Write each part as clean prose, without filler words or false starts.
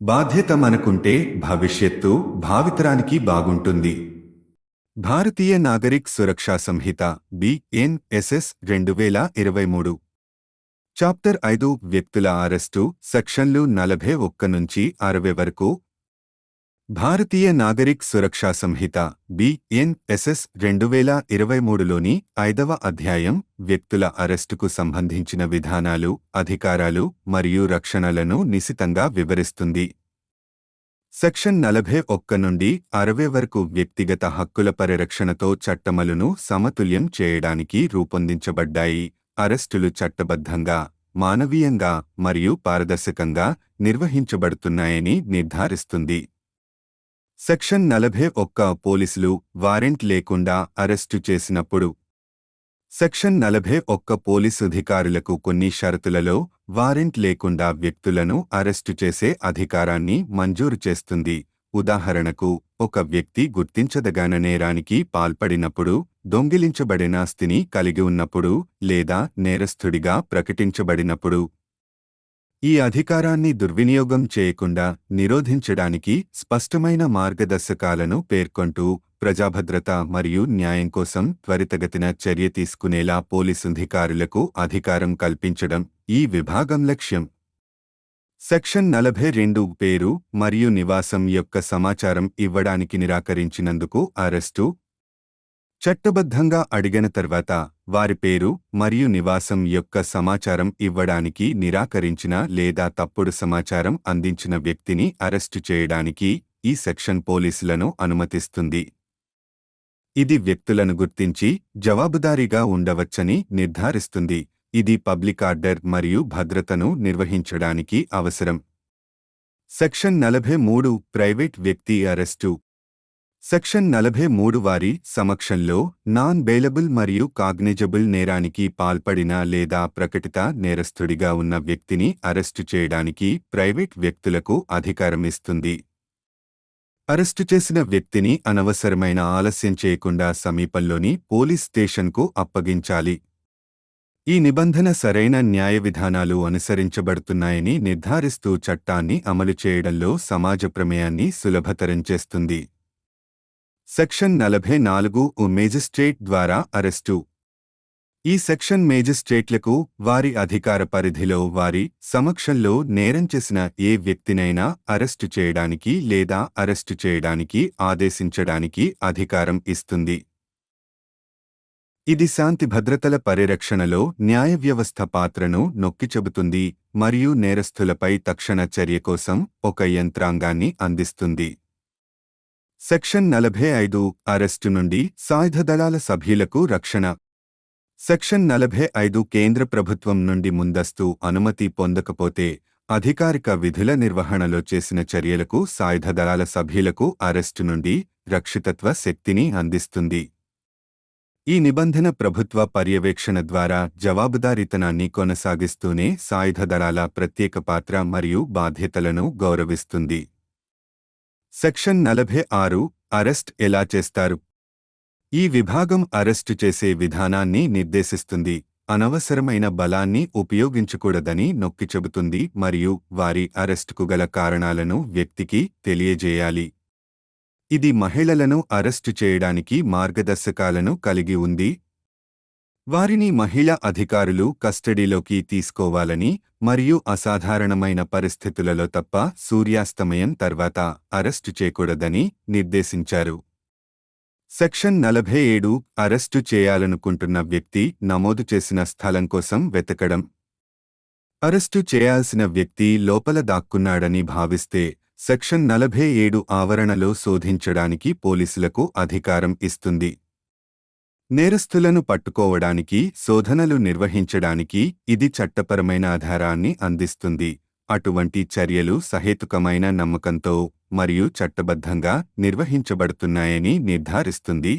బాధ్యత మనకుంటే భవిష్యత్తు భావితరానికి బాగుంటుంది. భారతీయ నాగరిక్ సురక్షా సంహిత BNSS 2023 చాప్టర్ 5 వ్యక్తుల అరెస్టు సెక్షన్లు 41 నుంచి 60 వరకు. భారతీయ నాగరిక్ సురక్షా సంహిత BNSS 2023లోని 5వ అధ్యాయం వ్యక్తుల అరెస్టుకు సంబంధించిన విధానాలు, అధికారాలు మరియు రక్షణలను నిశితంగా వివరిస్తుంది. సెక్షన్ 41 నుండి 60 వరకు వ్యక్తిగత హక్కుల పరిరక్షణతో చట్టమలును సమతుల్యం చేయడానికి రూపొందించబడ్డాయి. అరెస్టులు చట్టబద్ధంగా, మానవీయంగా మరియు పారదర్శకంగా నిర్వహించబడుతున్నాయని నిర్ధారిస్తుంది. సెక్షన్ 41 పోలీసులు వారెంట్ లేకుండా అరెస్టు చేసినప్పుడు. సెక్షన్ 41 పోలీసు అధికారులకు కొన్ని షరతులలో వారెంట్ లేకుండా వ్యక్తులను అరెస్టు చేసే అధికారాన్ని మంజూరు చేస్తుంది. ఉదాహరణకు, ఒక వ్యక్తి గుర్తించదగిన నేరానికి పాల్పడినప్పుడు, దొంగిలించబడిన ఆస్తిని కలిగి ఉన్నప్పుడు లేదా నేరస్థుడిగా ప్రకటించబడినప్పుడు. ఈ అధికారాన్ని దుర్వినియోగం చేయకుండా నిరోధించడానికి స్పష్టమైన మార్గదర్శకాలను పేర్కొంటూ ప్రజాభద్రత మరియు న్యాయం కోసం త్వరితగతిన చర్య తీసుకునేలా పోలీసుధికారులకు అధికారం కల్పించడం ఈ విభాగం లక్ష్యం. సెక్షన్ 42 పేరు మరియు నివాసం యొక్క సమాచారం ఇవ్వడానికి నిరాకరించినందుకు అరెస్టు. చట్టబద్ధంగా అడిగిన తర్వాత వారి పేరు మరియు నివాసం యొక్క సమాచారం ఇవ్వడానికి నిరాకరించిన లేదా తప్పుడు సమాచారం అందించిన వ్యక్తిని అరెస్టు చేయడానికి ఈ సెక్షన్ పోలీసులను అనుమతిస్తుంది. ఇది వ్యక్తులను గుర్తించి జవాబుదారీగా ఉండవచ్చని నిర్ధారిస్తుంది. ఇది పబ్లిక్ ఆర్డర్ మరియు భద్రతను నిర్వహించడానికి అవసరం. సెక్షన్ 43 ప్రైవేట్ వ్యక్తి అరెస్టు. సెక్షన్ 43 వారి సమక్షంలో నాన్ బెయిలబుల్ మరియు కాగ్నిజబుల్ నేరానికి పాల్పడిన లేదా ప్రకటిత నేరస్థుడిగా ఉన్న వ్యక్తిని అరెస్టు చేయడానికి ప్రైవేట్ వ్యక్తులకు అధికారమిస్తుంది. అరెస్టు చేసిన వ్యక్తిని అనవసరమైన ఆలస్యం చేయకుండా సమీపంలోని పోలీస్ స్టేషన్కు అప్పగించాలి. ఈ నిబంధన సరైన న్యాయ విధానాలు అనుసరించబడుతున్నాయని నిర్ధారిస్తూ చట్టాన్ని అమలు చేయడంలో సమాజ ప్రమేయాన్ని సులభతరం చేస్తుంది. సెక్షన్ 44 మేజిస్ట్రేట్ ద్వారా అరెస్టు. ఈ సెక్షన్ మేజిస్ట్రేట్లకు వారి అధికార పరిధిలో వారి సమక్షంలో నేరం చేసిన ఏ వ్యక్తినైనా అరెస్టు చేయడానికి లేదా అరెస్టు చేయడానికి ఆదేశించడానికి అధికారం ఇస్తుంది. ఇది శాంతి భద్రతల పరిరక్షణలో న్యాయ వ్యవస్థ పాత్రను నొక్కిచెబుతుంది మరియు నేరస్థులపై తక్షణ చర్య కోసం ఒక యంత్రాంగాన్ని అందిస్తుంది. సెక్షన్ 45 అరెస్టు నుండి సాయుధ దళాల సభ్యులకు రక్షణ. సెక్షన్ 45 కేంద్ర ప్రభుత్వం నుండి ముందస్తు అనుమతి పొందకపోతే అధికారిక విధుల నిర్వహణలో చేసిన చర్యలకు సాయుధ దళాల సభ్యులకు అరెస్టు నుండి రక్షితత్వ శక్తిని అందిస్తుంది. ఈ నిబంధన ప్రభుత్వ పర్యవేక్షణ ద్వారా జవాబుదారీతనాన్ని కొనసాగిస్తూనే సాయుధ దళాల ప్రత్యేక పాత్ర మరియు బాధ్యతలను గౌరవిస్తుంది. సెక్షన్ 46 అరెస్ట్ ఎలా చేస్తారు. ఈ విభాగం అరెస్టు చేసే విధానాన్ని నిర్దేశిస్తుంది. అనవసరమైన బలాన్ని ఉపయోగించకూడదని నొక్కిచెబుతుంది మరియు వారి అరెస్టుకు గల కారణాలను వ్యక్తికి తెలియజేయాలి. ఇది మహిళలను అరెస్టు చేయడానికి మార్గదర్శకాలను కలిగి ఉంది. వారిని మహిళా అధికారులు కస్టడీలోకి తీసుకోవాలని మరియు అసాధారణమైన పరిస్థితులలో తప్ప సూర్యాస్తమయం తర్వాత అరెస్టు చేయకూడదని నిర్దేశించారు. సెక్షన్ 47 అరెస్టు చేయాలనుకుంటున్న వ్యక్తి నమోదు చేసిన స్థలం కోసం వెతకడం. అరెస్టు చేయాల్సిన వ్యక్తి లోపల దాక్కున్నాడని భావిస్తే సెక్షన్ 47 ఆవరణలో శోధించడానికి పోలీసులకు అధికారం ఇస్తుంది. నేరస్థులను పట్టుకోవడానికి శోధనలు నిర్వహించడానికి ఇది చట్టపరమైన ఆధారాన్ని అందిస్తుంది. అటువంటి చర్యలు సహేతుకమైన నమ్మకంతో మరియు చట్టబద్ధంగా నిర్వహించబడుతున్నాయని నిర్ధారిస్తుంది.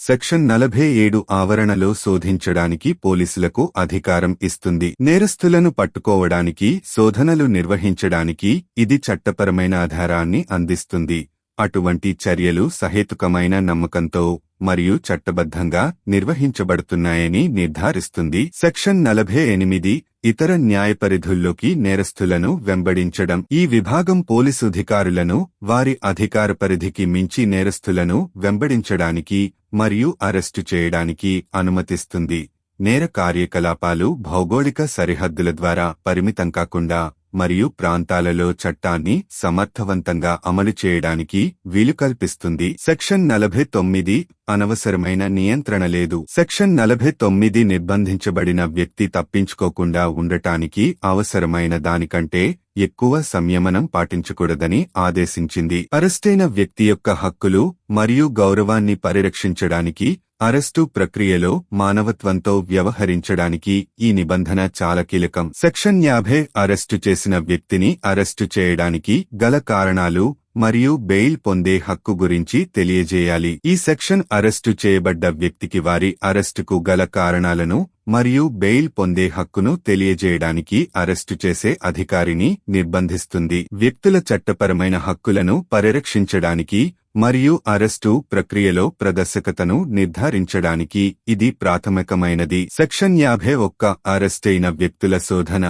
సెక్షన్ 47 ఆవరణలో శోధించడానికి పోలీసులకు అధికారం ఇస్తుంది. నేరస్థులను పట్టుకోవడానికి శోధనలు నిర్వహించడానికి ఇది చట్టపరమైన ఆధారాన్ని అందిస్తుంది. అటువంటి చర్యలు సహేతుకమైన నమ్మకంతో మరియు చట్టబద్ధంగా నిర్వహించబడుతున్నాయని నిర్ధారిస్తుంది. సెక్షన్ 48 ఇతర న్యాయపరిధుల్లోకి నేరస్థులను వెంబడించడం. ఈ విభాగం పోలీసు అధికారులను వారి అధికార పరిధికి మించి నేరస్థులను వెంబడించడానికి మరియు అరెస్టు చేయడానికి అనుమతిస్తుంది. నేర కార్యకలాపాలు భౌగోళిక సరిహద్దుల ద్వారా పరిమితం కాకుండా మరియు ప్రాంతాలలో చట్టాన్ని సమర్థవంతంగా అమలు చేయడానికి వీలు కల్పిస్తుంది. సెక్షన్ 49 అనవసరమైన నియంత్రణ లేదు. సెక్షన్ 49 నిర్బంధించబడిన వ్యక్తి తప్పించుకోకుండా ఉండటానికి అవసరమైన దానికంటే ఎక్కువ సంయమనం పాటించకూడదని ఆదేశించింది. అరెస్టైన వ్యక్తి యొక్క హక్కులు మరియు గౌరవాన్ని పరిరక్షించడానికి అరెస్టు ప్రక్రియలో మానవత్వంతో వ్యవహరించడానికి ఈ నిబంధన చాలా కీలకం. సెక్షన్ 50 అరెస్టు చేసిన వ్యక్తిని అరెస్టు చేయడానికి గల కారణాలు మరియు బెయిల్ పొందే హక్కు గురించి తెలియజేయాలి. ఈ సెక్షన్ అరెస్టు చేయబడ్డ వ్యక్తికి వారి అరెస్టుకు గల కారణాలను మరియు బెయిల్ పొందే హక్కును తెలియజేయడానికి అరెస్టు చేసే అధికారిని నిర్బంధిస్తుంది. వ్యక్తుల చట్టపరమైన హక్కులను పరిరక్షించడానికి మరియు అరెస్టు ప్రక్రియలో ప్రదర్శకతను నిర్ధారించడానికి ఇది ప్రాథమికమైనది. సెక్షన్ 51 అరెస్టైన వ్యక్తుల శోధన.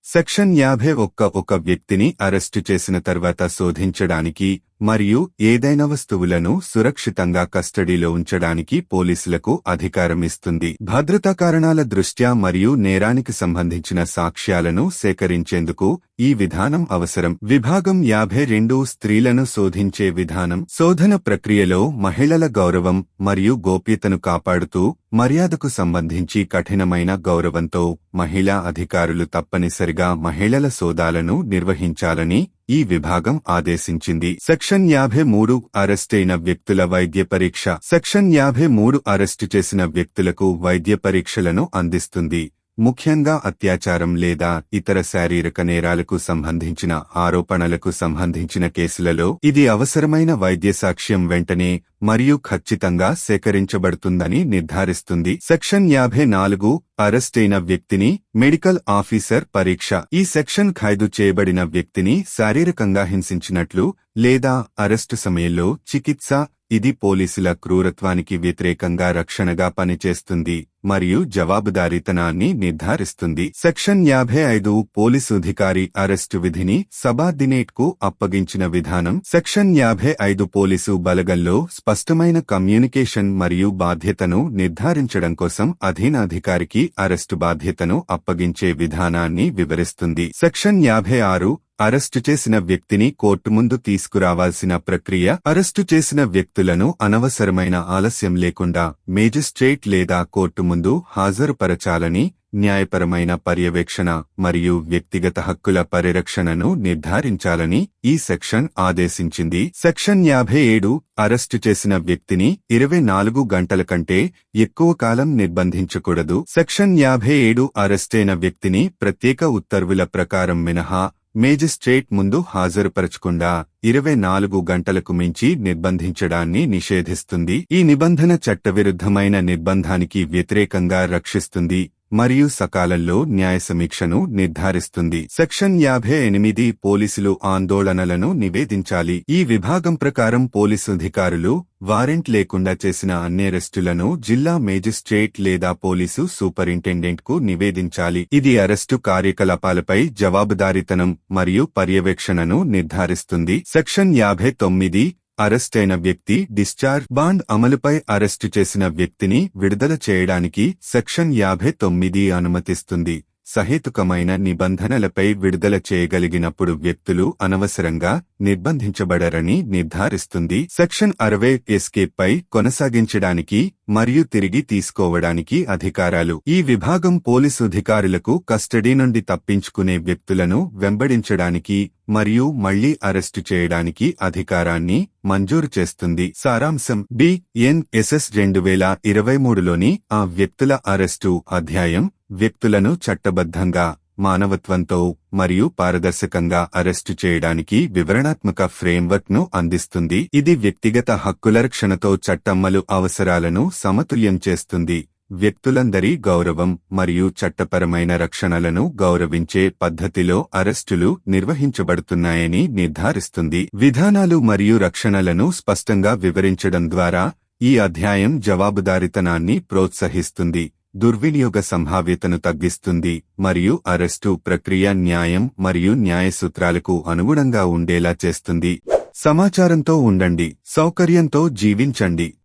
సెక్షన్ 51 ఒక వ్యక్తిని అరెస్టు చేసిన తర్వాత శోధించడానికి మరియు ఏదైనా వస్తువులను సురక్షితంగా కస్టడీలో ఉంచడానికి పోలీసులకు అధికారమిస్తుంది. భద్రతా కారణాల దృష్ట్యా మరియు నేరానికి సంబంధించిన సాక్ష్యాలను సేకరించేందుకు ఈ విధానం అవసరం. విభాగం 52 స్త్రీలను శోధించే విధానం. శోధన ప్రక్రియలో మహిళల గౌరవం మరియు గోప్యతను కాపాడుతూ మర్యాదకు సంబంధించి కఠినమైన గౌరవంతో మహిళా అధికారులు తప్పనిసరిగా మహిళల సోదాలను నిర్వహించాలని ఈ విభాగం ఆదేశించింది. సెక్షన్ 53 అరెస్టైన వ్యక్తుల వైద్య పరీక్ష. సెక్షన్ 53 అరెస్టు చేసిన వ్యక్తులకు వైద్య పరీక్షలను అందిస్తుంది. ముఖ్యంగా అత్యాచారం లేదా ఇతర శారీరక నేరాలకు సంబంధించిన ఆరోపణలకు సంబంధించిన కేసులలో ఇది అవసరమైన వైద్య సాక్ష్యం వెంటనే మరియు ఖచ్చితంగా సేకరించబడుతుందని నిర్ధారిస్తుంది. సెక్షన్ 54 అరెస్టైన వ్యక్తిని మెడికల్ ఆఫీసర్ పరీక్ష. ఈ సెక్షన్ ఖైదు చేయబడిన వ్యక్తిని శారీరకంగా హింసించినట్లు లేదా అరెస్టు సమయంలో చికిత్స. ఇది పోలీసుల క్రూరత్వానికి వ్యతిరేకంగా రక్షణగా పనిచేస్తుంది మరియు జవాబుదారీతనాన్ని నిర్ధారిస్తుంది. సెక్షన్ 55 పోలీసు అధికారి అరెస్టు విధిని సబార్డినేట్కు అప్పగించిన విధానం. సెక్షన్ 55 పోలీసు బలగంలో స్పష్టమైన కమ్యూనికేషన్ మరియు బాధ్యతను నిర్ధారించడం కోసం అధీనాధికారికి అరెస్టు బాధ్యతను అప్పగించే విధానాన్ని వివరిస్తుంది. సెక్షన్ 56 అరెస్టు చేసిన వ్యక్తిని కోర్టు ముందు తీసుకురావాల్సిన ప్రక్రియ. అరెస్టు చేసిన వ్యక్తులను అనవసరమైన ఆలస్యం లేకుండా మేజిస్ట్రేట్ లేదా కోర్టు ముందు హాజరుపరచాలని న్యాయపరమైన పర్యవేక్షణ మరియు వ్యక్తిగత హక్కుల పరిరక్షణను నిర్ధారించాలని ఈ సెక్షన్ ఆదేశించింది. సెక్షన్ 57 అరెస్టు చేసిన వ్యక్తిని 24 గంటల కంటే ఎక్కువ కాలం నిర్బంధించకూడదు. సెక్షన్ 57 అరెస్టైన వ్యక్తిని ప్రత్యేక ఉత్తర్వుల ప్రకారం మినహా మేజిస్ట్రేట్ ముందు హాజరుపరచకుండా 24 గంటలకు మించి నిర్బంధించడాన్ని నిషేధిస్తుంది. ఈ నిబంధన చట్టవిరుద్ధమైన నిర్బంధానికి వ్యతిరేకంగా రక్షిస్తుంది మరియు సకాలంలో న్యాయ సమీక్షను నిర్ధారిస్తుంది. సెక్షన్ 58 పోలీసులు ఆందోళనలను నివేదించాలి. ఈ విభాగం ప్రకారం పోలీసు అధికారులు వారెంట్ లేకుండా చేసిన అన్యరెస్టులను జిల్లా మేజిస్ట్రేట్ లేదా పోలీసు సూపరింటెండెంట్కు నివేదించాలి. ఇది అరెస్టు కార్యకలాపాలపై జవాబుదారీతనం మరియు పర్యవేక్షణను నిర్ధారిస్తుంది. సెక్షన్ 59 అరెస్టైన వ్యక్తి డిశ్చార్జ్ బాండ్ అమలుపై అరెస్టు చేసిన వ్యక్తిని విడుదల చేయడానికి సెక్షన్ 59 అనుమతిస్తుంది. సహేతుకమైన నిబంధనలపై విడుదల చేయగలిగినప్పుడు వ్యక్తులు అనవసరంగా నిర్బంధించబడరని నిర్ధారిస్తుంది. సెక్షన్ 60 ఎస్కేప్ పై కొనసాగించడానికి మరియు తిరిగి తీసుకోవడానికి అధికారాలు. ఈ విభాగం పోలీసు అధికారులకు కస్టడీ నుండి తప్పించుకునే వ్యక్తులను వెంబడించడానికి మరియు మళ్లీ అరెస్టు చేయడానికి అధికారాన్ని మంజూరు చేస్తుంది. సారాంశం BNSS 2023లోని ఆ వ్యక్తుల అరెస్టు అధ్యాయం వ్యక్తులను చట్టబద్ధంగా మానవత్వంతో మరియు పారదర్శకంగా అరెస్టు చేయడానికి వివరణాత్మక ఫ్రేమ్వర్క్ను అందిస్తుంది. ఇది వ్యక్తిగత హక్కుల రక్షణతో చట్టమలు అవసరాలను సమతుల్యం చేస్తుంది. వ్యక్తులందరి గౌరవం మరియు చట్టపరమైన రక్షణలను గౌరవించే పద్ధతిలో అరెస్టులు నిర్వహించబడుతున్నాయని నిర్ధారిస్తుంది. విధానాలు మరియు రక్షణలను స్పష్టంగా వివరించడం ద్వారా ఈ అధ్యాయం జవాబుదారీతనాన్ని ప్రోత్సహిస్తుంది దుర్వినియోగ సంభావ్యతను తగ్గిస్తుంది మరియు అరెస్టు ప్రక్రియ న్యాయం మరియు న్యాయ సూత్రాలకు అనుగుణంగా ఉండేలా చేస్తుంది. సమాచారంతో ఉండండి, సౌకర్యంతో జీవించండి.